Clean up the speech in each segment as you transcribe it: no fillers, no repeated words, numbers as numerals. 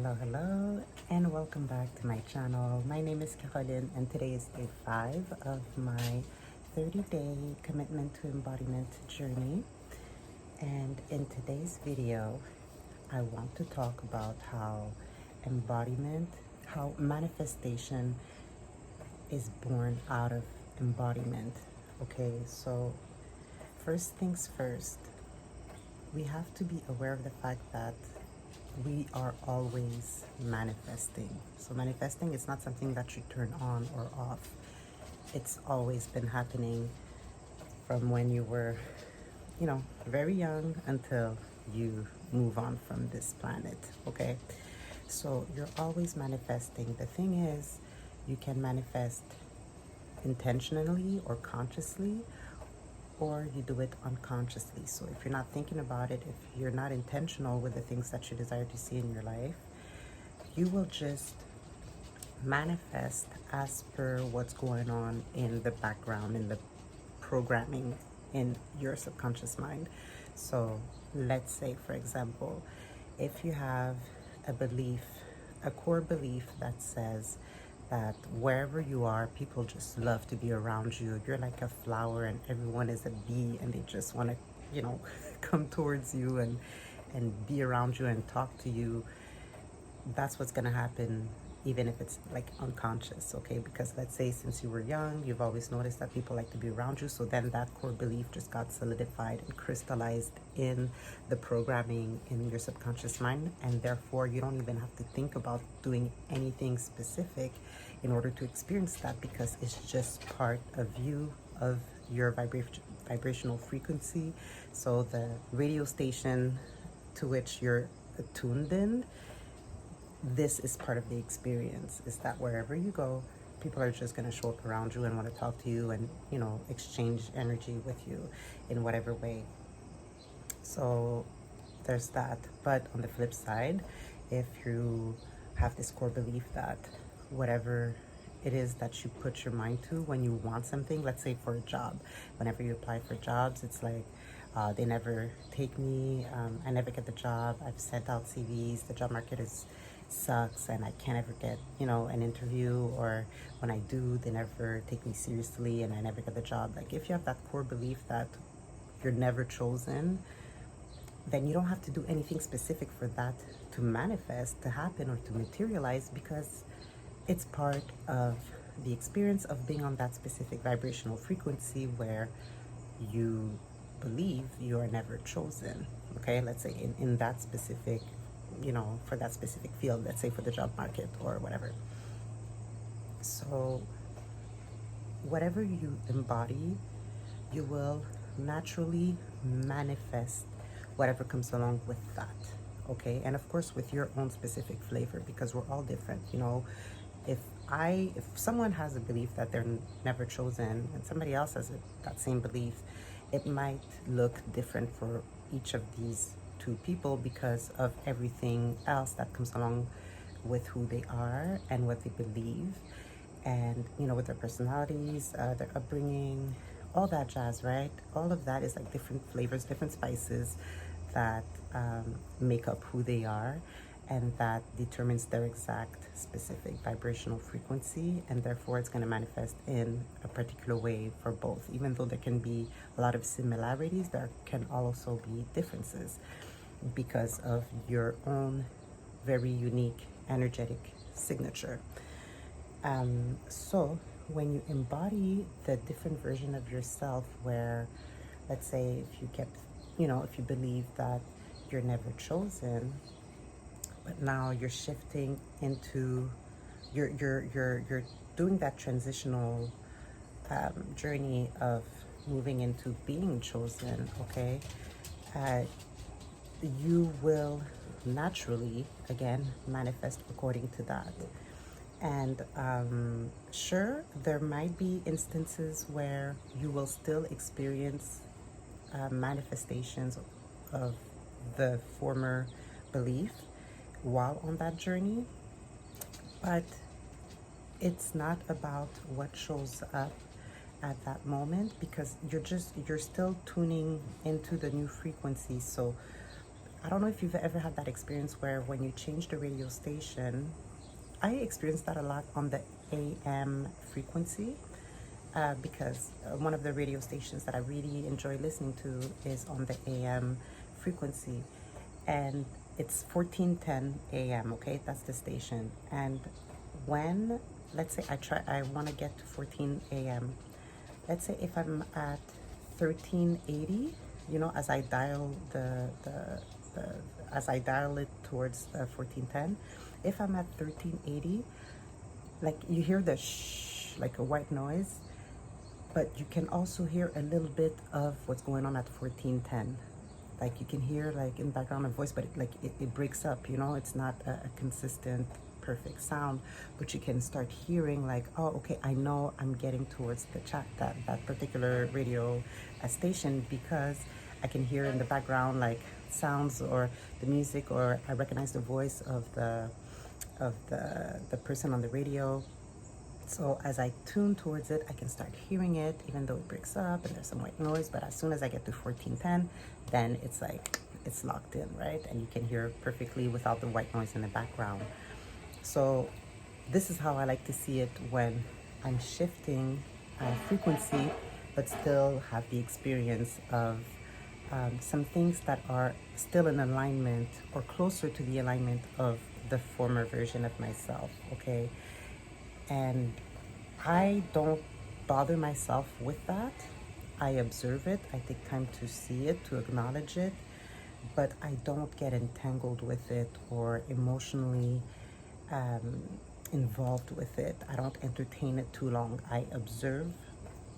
Hello, and welcome back to my channel. My name is Caroline, and today is day 5 of my 30-day commitment to embodiment journey. And in today's video, I want to talk about how how manifestation is born out of embodiment. Okay, so first things first, we have to be aware of the fact that we are always manifesting. So manifesting is not something that you turn on or off. It's always been happening from when you were, very young until you move on from this planet, okay? So you're always manifesting. The thing is, you can manifest intentionally or consciously, or you do it unconsciously. So if you're not thinking about it, if you're not intentional with the things that you desire to see in your life, you will just manifest as per what's going on in the background, in the programming in your subconscious mind. So let's say, for example, if you have a belief, a core belief that says that wherever you are, people just love to be around you. You're like a flower and everyone is a bee and they just want to, come towards you and be around you and talk to you. That's what's going to happen, even if it's like unconscious, okay? Because let's say since you were young, you've always noticed that people like to be around you. So then that core belief just got solidified and crystallized in the programming in your subconscious mind. And therefore, you don't even have to think about doing anything specific in order to experience that, because it's just part of you, of your vibrational frequency. So the radio station to which you're tuned in, this is part of the experience, is that wherever you go, people are just going to show up around you and want to talk to you and, exchange energy with you in whatever way. So there's that. But on the flip side, if you have this core belief that whatever it is that you put your mind to when you want something, let's say for a job, whenever you apply for jobs, it's like, they never take me, I never get the job, I've sent out CVs, the job market sucks and I can't ever get, an interview, or when I do, they never take me seriously and I never get the job. Like, if you have that core belief that you're never chosen, then you don't have to do anything specific for that to manifest, to happen, or to materialize, because it's part of the experience of being on that specific vibrational frequency where you believe you are never chosen. Okay, let's say in that specific, for that specific field, let's say for the job market or whatever. So whatever you embody, you will naturally manifest whatever comes along with that. Okay, and of course with your own specific flavor, because we're all different. If someone has a belief that they're never chosen and somebody else has that same belief, it might look different for each of these two people because of everything else that comes along with who they are and what they believe, and with their personalities, their upbringing, all that jazz, right? All of that is like different flavors, different spices that make up who they are, and that determines their exact specific vibrational frequency, and therefore it's going to manifest in a particular way for both. Even though there can be a lot of similarities, there can also be differences because of your own very unique energetic signature. So when you embody the different version of yourself, where, let's say, if you believe that you're never chosen, but now you're shifting into, you're doing that transitional journey of moving into being chosen, okay? You will naturally, again, manifest according to that. And sure, there might be instances where you will still experience manifestations of the former belief while on that journey, but it's not about what shows up at that moment, because you're still tuning into the new frequency. So I don't know if you've ever had that experience where when you change the radio station, I experienced that a lot on the AM frequency, because one of the radio stations that I really enjoy listening to is on the AM frequency, and it's 1410 AM. Okay, that's the station. And when, let's say I want to get to 14 AM, let's say if I'm at 1380, as I dial the as I dial it towards 1410, if I'm at 1380, like you hear the shh, like a white noise, but you can also hear a little bit of what's going on at 1410. Like you can hear like in the background a voice, but it breaks up, it's not a consistent perfect sound, but you can start hearing like, oh, okay, I know I'm getting towards the chat, that particular radio station, because I can hear in the background like sounds or the music, or I recognize the voice of the person on the radio. So as I tune towards it, I can start hearing it, even though it breaks up and there's some white noise. But as soon as I get to 1410, then it's like it's locked in, right? And you can hear perfectly without the white noise in the background. So this is how I like to see it when I'm shifting frequency, but still have the experience of some things that are still in alignment or closer to the alignment of the former version of myself, okay? And I don't bother myself with that. I observe it. I take time to see it, to acknowledge it, but I don't get entangled with it or emotionally involved with it. I don't entertain it too long. I observe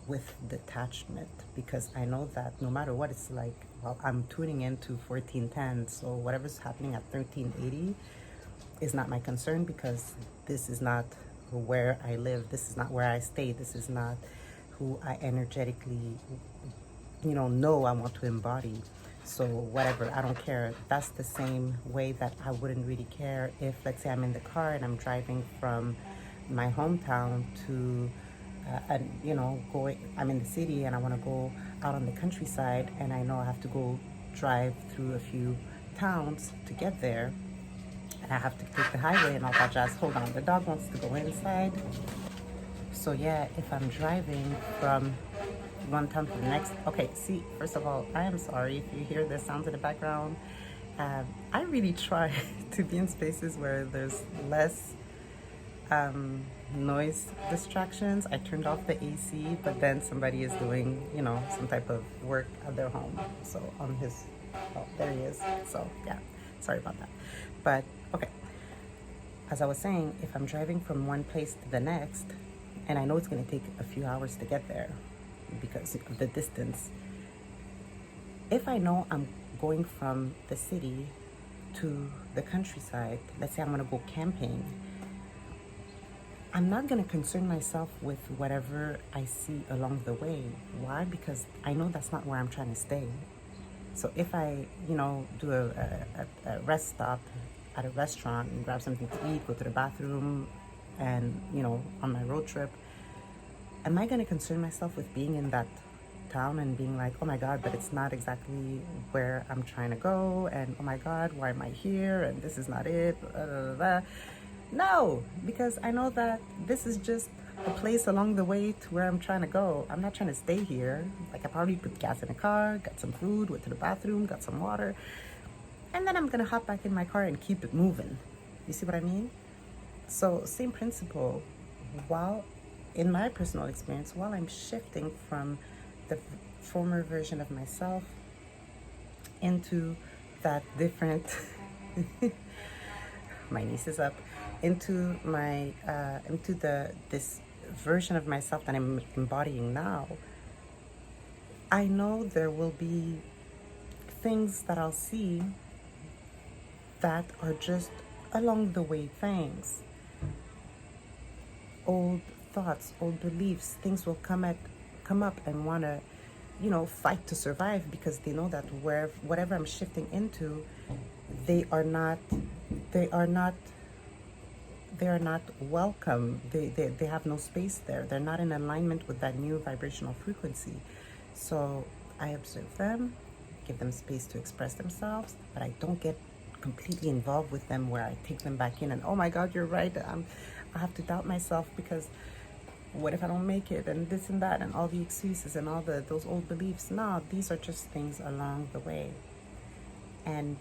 with detachment, because I know that no matter what it's like, well, I'm tuning into 1410, so whatever's happening at 1380 is not my concern, because this is not where I live, this is not where I stay, this is not who I energetically know I want to embody. So whatever, I don't care. That's the same way that I wouldn't really care if, let's say, I'm in the car and I'm driving from my hometown to I'm in the city and I want to go out on the countryside, and I know I have to go drive through a few towns to get there, and I have to take the highway and all that jazz. Hold on, the dog wants to go inside. So yeah, if I'm driving from one town to the next, okay, see, first of all, I am sorry if you hear the sounds in the background. I really try to be in spaces where there's less noise distractions. I turned off the AC, but then somebody is doing, some type of work at their home. So on his, oh, there he is. So yeah, sorry about that. But okay, as I was saying, if I'm driving from one place to the next, and I know it's going to take a few hours to get there because of the distance, if I know I'm going from the city to the countryside, let's say I'm going to go camping, I'm not going to concern myself with whatever I see along the way. Why? Because I know that's not where I'm trying to stay. So if I, do a rest stop at a restaurant and grab something to eat, go to the bathroom, and, on my road trip, am I going to concern myself with being in that town and being like, oh my God, but it's not exactly where I'm trying to go, and oh my God, why am I here, and this is not it, blah, blah, blah, blah. No, because I know that this is just a place along the way to where I'm trying to go. I'm not trying to stay here. Like, I probably put gas in the car, got some food, went to the bathroom, got some water, and then I'm gonna hop back in my car and keep it moving. You see what I mean? So same principle. While, in my personal experience, while I'm shifting from the former version of myself into that different, my niece is up, into this version of myself that I'm embodying now, I know there will be things that I'll see that are just along the way things. Old thoughts, old beliefs, things will come up and want to, fight to survive, because they know that whatever I'm shifting into, they are not welcome. They have no space there. They're not in alignment with that new vibrational frequency. So I observe them, give them space to express themselves, but I don't get completely involved with them where I take them back in and, oh my God, you're right. I have to doubt myself because what if I don't make it, and this and that, and all the excuses and all those old beliefs. No, these are just things along the way. And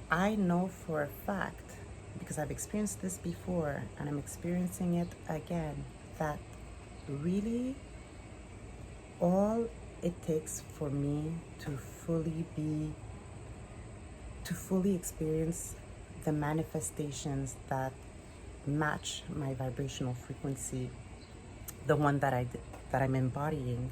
I know for a fact, because I've experienced this before and I'm experiencing it again, that really all it takes for me to fully experience the manifestations that match my vibrational frequency, the one that I'm embodying,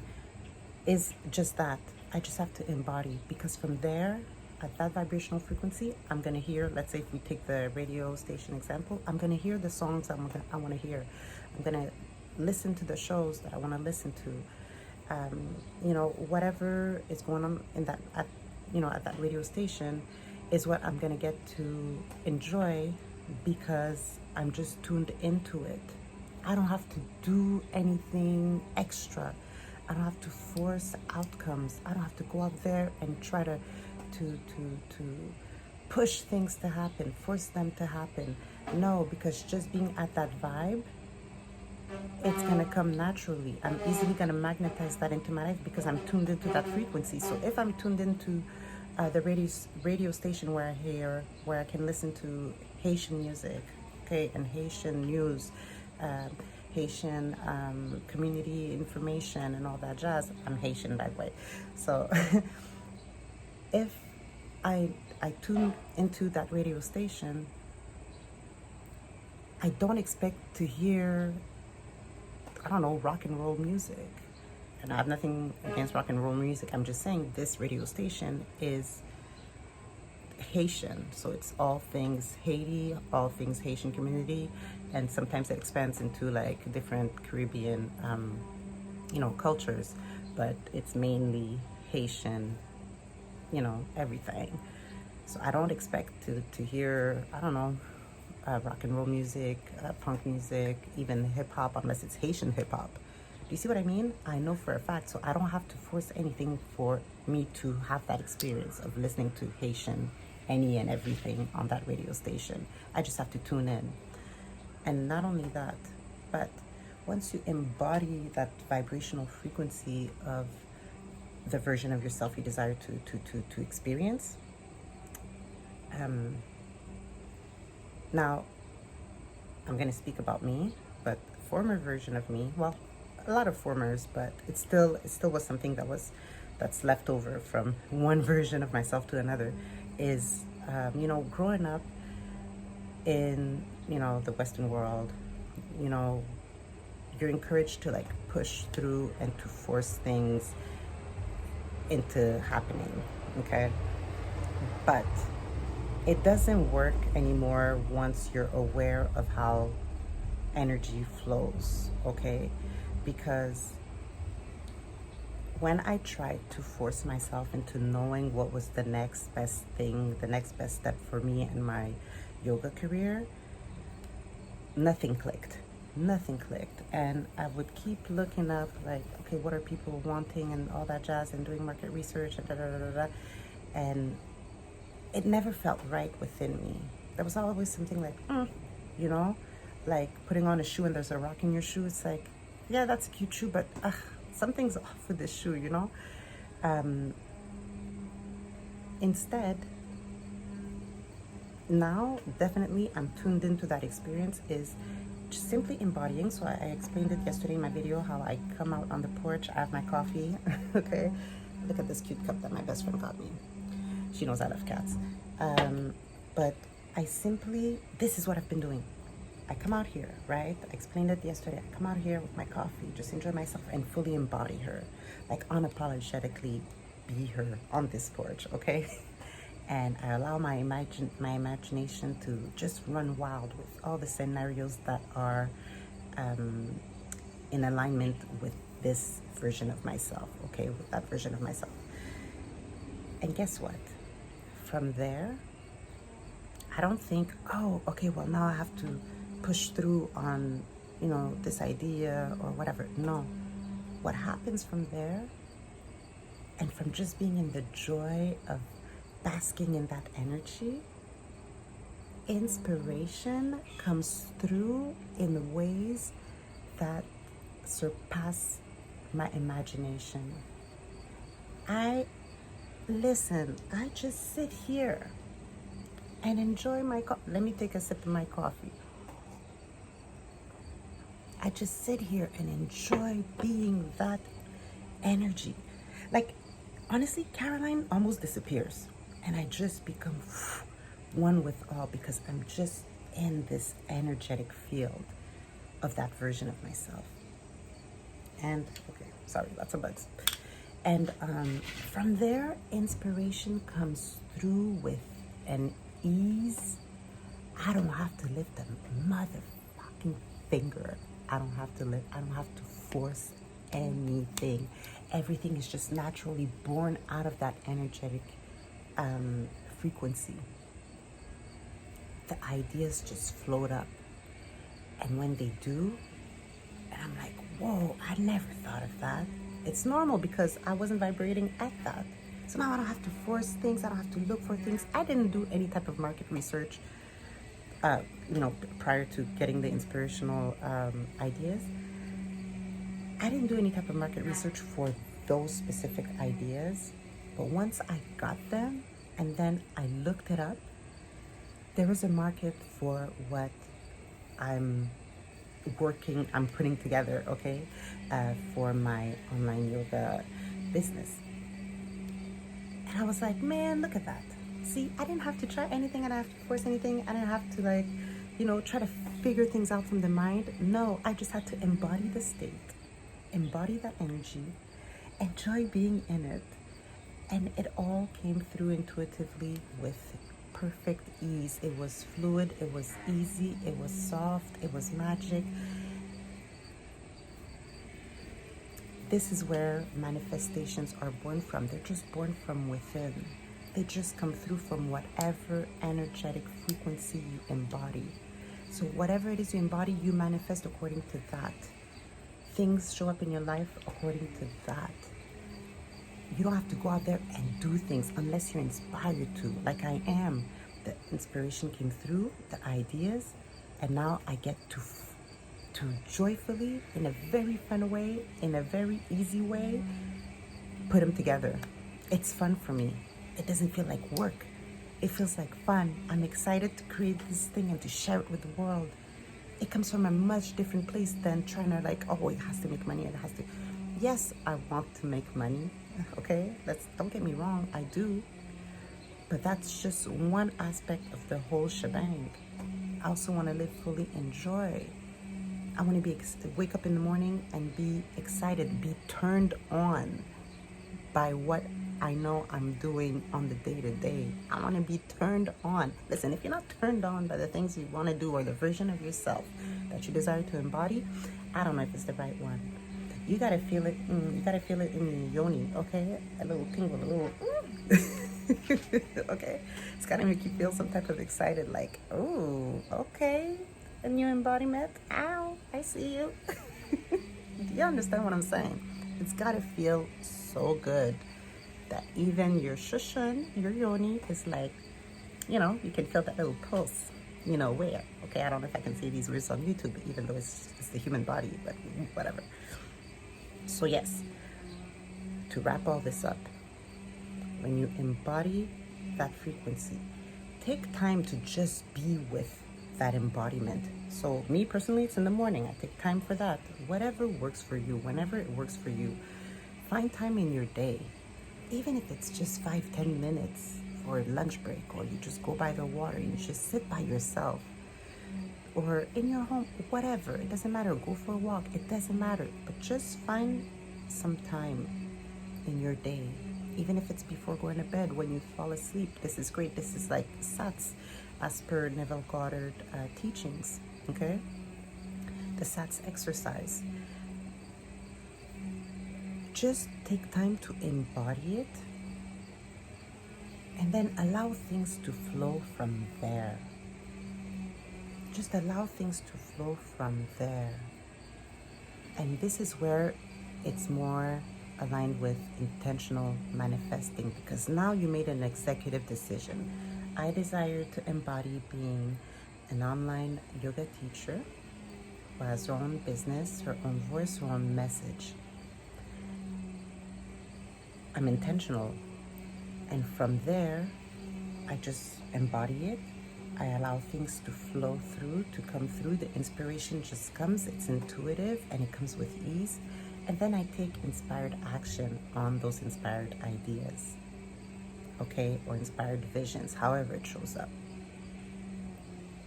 is just that. I just have to embody, because from there, at that vibrational frequency, I'm gonna hear, let's say if we take the radio station example, I'm gonna hear the songs I wanna hear. I'm gonna listen to the shows that I wanna listen to. Whatever is going on in at that radio station is what I'm gonna get to enjoy, because I'm just tuned into it. I don't have to do anything extra. I don't have to force outcomes. I don't have to go out there and try to push things to happen, force them to happen. No, because just being at that vibe, it's gonna come naturally. I'm easily gonna magnetize that into my life because I'm tuned into that frequency. So if I'm tuned into the radio station where I can listen to Haitian music, okay, and Haitian news, Haitian community information and all that jazz. I'm Haitian, by the way. So if I tune into that radio station, I don't expect to hear, I don't know, rock and roll music. And I have nothing against rock and roll music. I'm just saying this radio station is Haitian. So it's all things Haiti, all things Haitian community. And sometimes it expands into like different Caribbean, cultures. But it's mainly Haitian, everything. So I don't expect to hear, I don't know, rock and roll music, punk music, even hip hop, unless it's Haitian hip hop. Do you see what I mean? I know for a fact, so I don't have to force anything for me to have that experience of listening to Haitian, any and everything on that radio station. I just have to tune in. And not only that, but once you embody that vibrational frequency of the version of yourself you desire to experience, now I'm going to speak about me, but former version of me, well, a lot of formers, but it still was something that's left over from one version of myself to another, is growing up in the Western world, you're encouraged to like push through and to force things into happening, okay? But it doesn't work anymore once you're aware of how energy flows, okay? Because when I tried to force myself into knowing what was the next best thing, the next best step for me in my yoga career, nothing clicked. And I would keep looking up, like, okay, what are people wanting and all that jazz, and doing market research and and it never felt right within me. There was always something like, like putting on a shoe and there's a rock in your shoe. It's like, yeah, that's a cute shoe, but something's off with this shoe, Instead, now definitely I'm tuned into that experience, is just simply embodying. So I explained it yesterday in my video, how I come out on the porch, I have my coffee, okay? Look at this cute cup that my best friend got me. She knows I love cats. But this is what I've been doing. I come out here, right? I explained it yesterday. I come out here with my coffee, just enjoy myself and fully embody her. Like unapologetically be her on this porch, okay? And I allow my imagination to just run wild with all the scenarios that are in alignment with this version of myself, okay? With that version of myself. And guess what? From there, I don't think, oh, okay, well, now I have to push through on, this idea or whatever. No. What happens from there And from just being in the joy of basking in that energy, inspiration comes through in ways that surpass my imagination. I just sit here and enjoy my let me take a sip of my coffee. I just sit here and enjoy being that energy. Like, honestly, Caroline almost disappears. And I just become one with all because I'm just in this energetic field of that version of myself. And, okay, sorry, lots of bugs. And from there, inspiration comes through with an ease. I don't have to lift a motherfucking finger. I don't have to force anything. Everything is just naturally born out of that energetic frequency. The ideas just float up. And when they do, and I'm like, whoa, I never thought of that. It's normal because I wasn't vibrating at that. So now I don't have to force things. I don't have to look for things. I didn't do any type of market research, prior to getting the inspirational ideas. I didn't do any type of market research for those specific ideas. But once I got them and then I looked it up, there is a market for what I'm putting together, okay, for my online yoga business. And I was like, man, look at that. See, I didn't have to try anything. I didn't have to force anything. I didn't have to try to figure things out from the mind. No, I just had to embody the state, embody that energy, enjoy being in it. And it all came through intuitively with perfect ease. It was fluid, it was easy, it was soft, it was magic. This is where manifestations are born from. They're just born from within. They just come through from whatever energetic frequency you embody. So whatever it is you embody, you manifest according to that. Things show up in your life according to that. You don't have to go out there and do things unless you're inspired to, like I am. The inspiration came through, the ideas, and now I get to joyfully, in a very fun way, in a very easy way, put them together. It's fun for me. It doesn't feel like work. It feels like fun. I'm excited to create this thing and to share it with the world. It comes from a much different place than trying to it has to make money, it has to. Yes, I want to make money, okay? Don't get me wrong, I do. But that's just one aspect of the whole shebang. I also want to live fully, enjoy. I want to wake up in the morning and be excited, be turned on by what I know I'm doing on the day-to-day. I want to be turned on. Listen, if you're not turned on by the things you want to do or the version of yourself that you desire to embody, I don't know if it's the right one. You gotta feel it. You gotta feel it in your yoni, okay? A little tingle, a little. Okay, it's gotta make you feel some type of excited, like, oh, okay, a new embodiment. Ow, I see you. Do you understand what I'm saying? It's gotta feel so good that even your shushan, your yoni, is like, you can feel that little pulse. Where? Okay, I don't know if I can say these words on YouTube, even though it's the human body, but whatever. So yes, to wrap all this up, when you embody that frequency, take time to just be with that embodiment. So me personally, it's in the morning. I take time for that. Whatever works for you, whenever it works for you, find time in your day. Even if it's just 5-10 minutes for a lunch break, or you just go by the water and you just sit by yourself, or in your home, whatever. It doesn't matter. Go for a walk. It doesn't matter. But just find some time in your day. Even if it's before going to bed, when you fall asleep. This is great. This is like SATS, as per Neville Goddard teachings. Okay? The SATS exercise. Just take time to embody it. And then allow things to flow from there. Just allow things to flow from there. And this is where it's more aligned with intentional manifesting, because now you made an executive decision. I desire to embody being an online yoga teacher who has her own business, her own voice, her own message. I'm intentional. And from there, I just embody it. I allow things to flow through, to come through. The inspiration just comes. It's intuitive and it comes with ease. And then I take inspired action on those inspired ideas, okay, or inspired visions, however it shows up.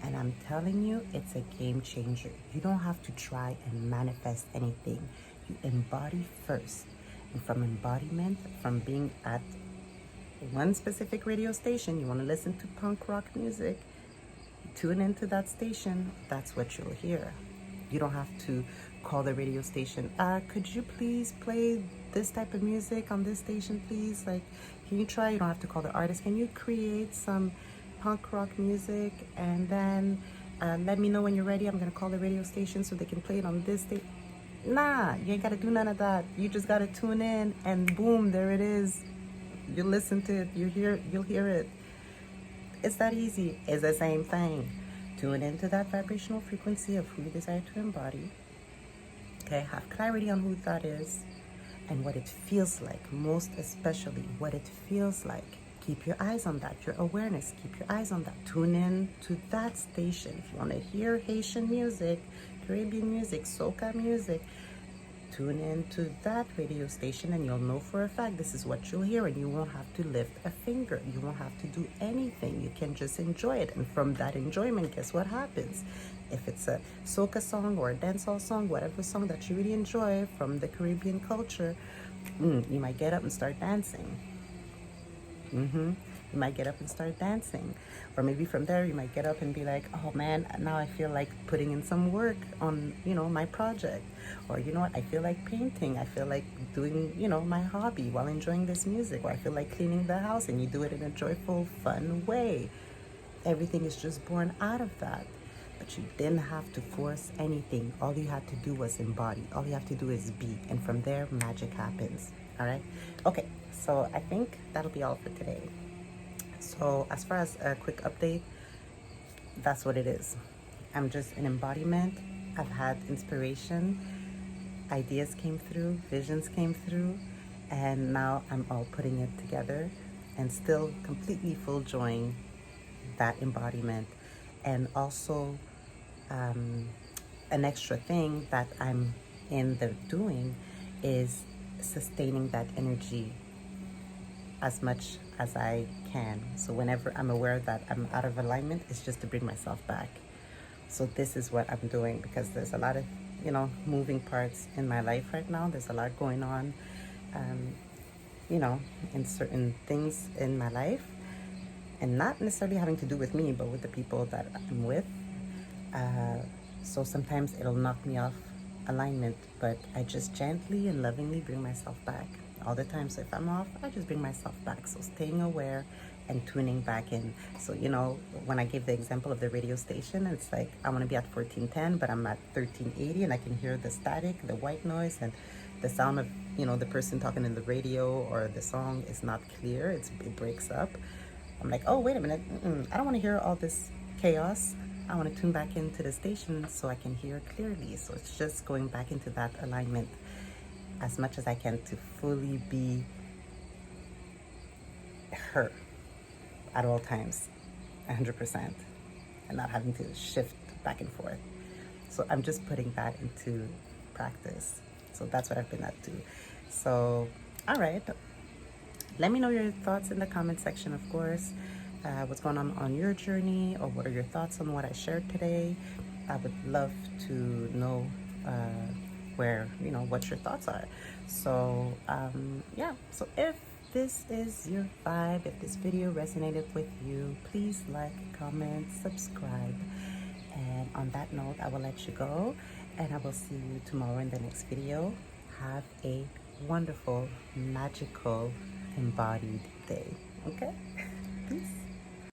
And I'm telling you, it's a game changer. You don't have to try and manifest anything. You embody first. And from embodiment, from being at one specific radio station, you want to listen to punk rock music, tune into that station, that's what you'll hear. You don't have to call the radio station, could you please play this type of music on this station, please? Like, can you try? You don't have to call the artist. Can you create some punk rock music and then let me know when you're ready? I'm gonna call the radio station so they can play it on this day. Nah, you ain't gotta do none of that. You just gotta tune in and boom, there it is. You listen to it, you'll hear it. It's that easy. It's the same thing. Tune into that vibrational frequency of who you desire to embody. Okay, have clarity on who that is and what it feels like, most especially what it feels like. Keep your eyes on that, your awareness, keep your eyes on that. Tune in to that station. If you want to hear Haitian music, Caribbean music, soca music, tune in to that radio station and you'll know for a fact this is what you'll hear, and you won't have to lift a finger. You won't have to do anything. You can just enjoy it. And from that enjoyment, guess what happens? If it's a soca song or a dancehall song, whatever song that you really enjoy from the Caribbean culture, you might get up and start dancing. You might get up and start dancing. Or maybe from there you might get up and be like, oh man, now I feel like putting in some work on, my project. Or you know what, I feel like painting. I feel like doing, my hobby while enjoying this music. Or I feel like cleaning the house, and you do it in a joyful, fun way. Everything is just born out of that. But you didn't have to force anything. All you had to do was embody. All you have to do is be. And from there, magic happens. All right? Okay, so I think that'll be all for today. So as far as a quick update, that's what it is. I'm just an embodiment. I've had inspiration. Ideas came through. Visions came through. And now I'm all putting it together and still completely full enjoying that embodiment. And also an extra thing that I'm in the doing is sustaining that energy as much as I can. So whenever I'm aware that I'm out of alignment, it's just to bring myself back. So this is what I'm doing, because there's a lot of, moving parts in my life right now. There's a lot going on, in certain things in my life, and not necessarily having to do with me, but with the people that I'm with. So sometimes it'll knock me off alignment, but I just gently and lovingly bring myself back all the time. So if I'm off, I just bring myself back. So staying aware and tuning back in. So, when I gave the example of the radio station, it's like I want to be at 1410, but I'm at 1380, and I can hear the static, the white noise, and the sound of, the person talking in the radio or the song is not clear. It breaks up. I'm like, oh, wait a minute. I don't want to hear all this chaos. I want to tune back into the station so I can hear clearly. So it's just going back into that alignment as much as I can to fully be her at all times, 100%, and not having to shift back and forth. So I'm just putting that into practice. So that's what I've been up to. So, all right. Let me know your thoughts in the comment section, of course. What's going on your journey, or what are your thoughts on what I shared today? I would love to know what your thoughts are. So yeah, so if this is your vibe, if this video resonated with you, please like, comment, subscribe. And on that note, I will let you go, and I will see you tomorrow in the next video. Have a wonderful, magical, embodied day. Okay? Peace.